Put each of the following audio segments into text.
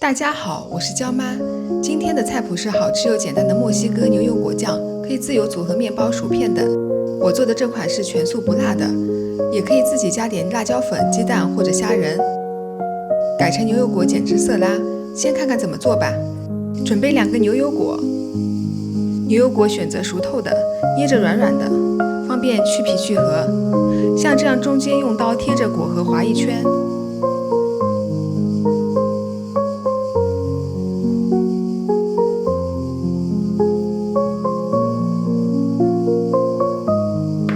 大家好，我是娇妈。今天的菜谱是好吃又简单的墨西哥牛油果酱，可以自由组合面包、薯片等。我做的这款是全素不辣的，也可以自己加点辣椒粉、鸡蛋或者虾仁，改成牛油果简直色拉。先看看怎么做吧。准备2个牛油果，牛油果选择熟透的，捏着软软的，方便去皮去核。像这样中间用刀贴着果核划一圈。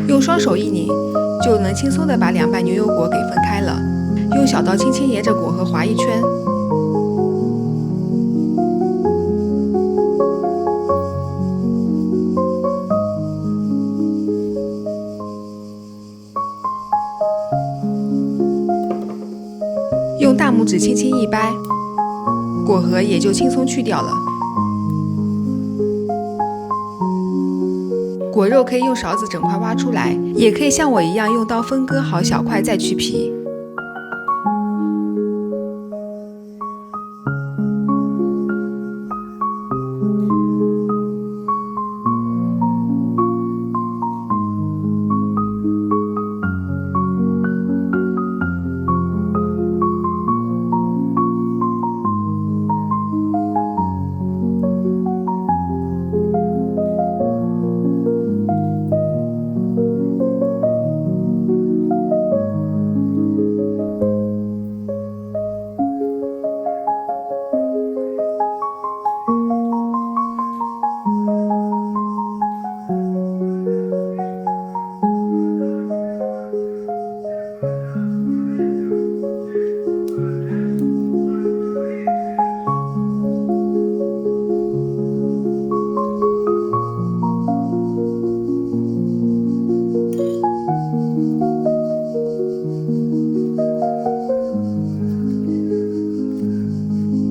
用双手一拧，就能轻松地把2瓣牛油果给分开了。用小刀轻轻沿着果核划一圈。用大拇指轻轻一掰，果核也就轻松去掉了。果肉可以用勺子整块挖出来，也可以像我一样用刀分割好小块再去皮。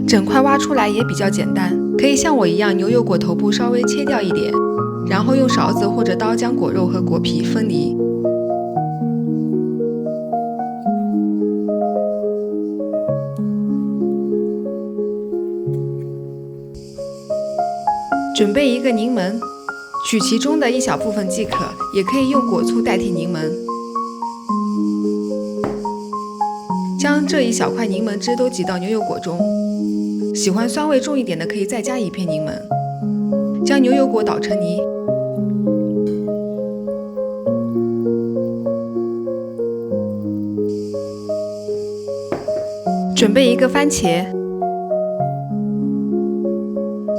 整块挖出来也比较简单，可以像我一样，牛油果头部稍微切掉一点，然后用勺子或者刀将果肉和果皮分离。准备1个柠檬，取其中的一小部分即可，也可以用果醋代替柠檬。将这一小块柠檬汁都挤到牛油果中。喜欢酸味重一点的，可以再加1片柠檬。将牛油果捣成泥。准备1个番茄，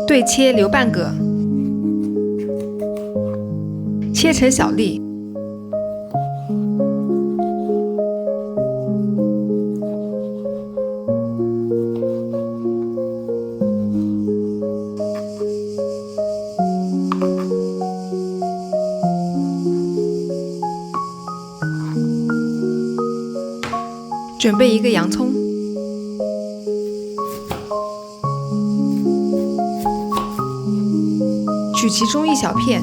对切留半个，切成小粒。准备1个洋葱，取其中一小片，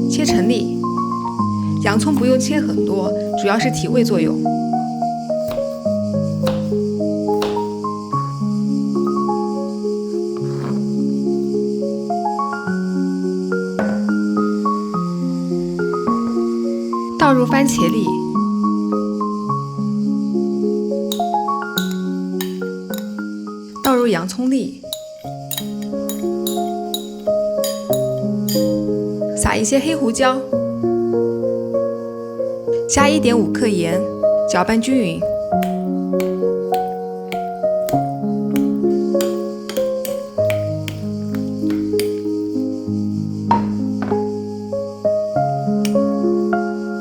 切成粒。洋葱不用切很多，主要是提味作用。倒入番茄粒。倒入洋葱粒，撒一些黑胡椒，加1.5克盐，搅拌均匀。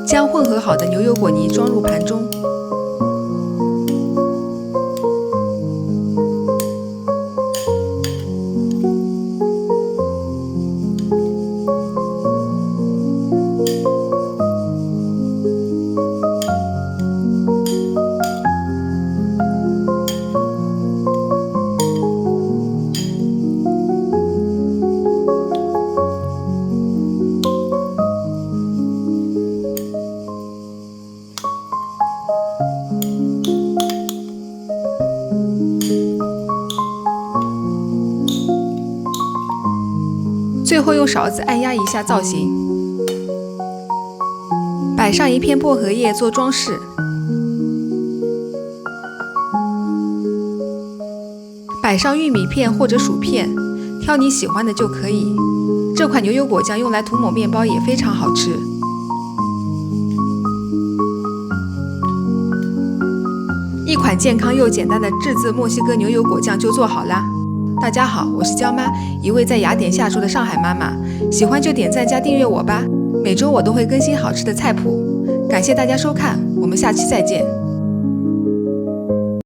将混合好的牛油果泥装入盘中。最后用勺子按压一下造型，摆上一片薄荷叶做装饰，摆上玉米片或者薯片，挑你喜欢的就可以。这款牛油果酱用来涂抹面包也非常好吃。一款健康又简单的自制墨西哥牛油果酱就做好啦！大家好，我是娇妈，一位在雅典下厨的上海妈妈。喜欢就点赞加订阅我吧，每周我都会更新好吃的菜谱。感谢大家收看，我们下期再见。